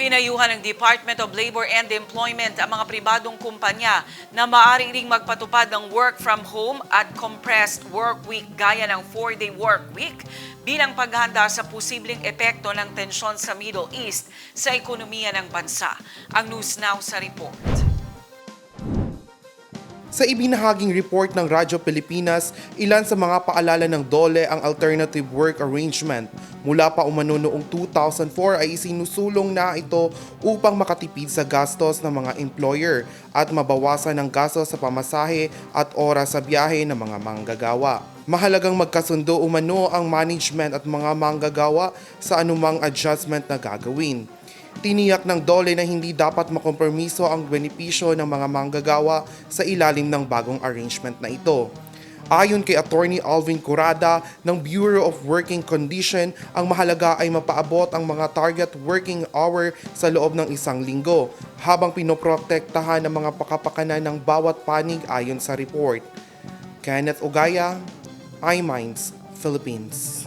Pinayuhan ng Department of Labor and Employment ang mga pribadong kumpanya na maaari ring magpatupad ng work from home at compressed work week gaya ng 4-day work week bilang paghahanda sa posibleng epekto ng tensyon sa Middle East sa ekonomiya ng bansa. Ang News Now sa report. Sa ibinahaging report ng Radyo Pilipinas, ilan sa mga paalala ng DOLE ang alternative work arrangement. Mula pa umano noong 2004 ay isinusulong na ito upang makatipid sa gastos ng mga employer at mabawasan ang gastos sa pamasahe at oras sa biyahe ng mga manggagawa. Mahalagang magkasundo umano ang management at mga manggagawa sa anumang adjustment na gagawin. Tiniyak ng DOLE na hindi dapat makompromiso ang benepisyo ng mga manggagawa sa ilalim ng bagong arrangement na ito. Ayon kay Attorney Alvin Curada ng Bureau of Working Condition, ang mahalaga ay mapaabot ang mga target working hour sa loob ng isang linggo, habang pinoprotektahan ng mga pakapakanan ng bawat panig ayon sa report. Kenneth Ogaya, iMinds, Philippines.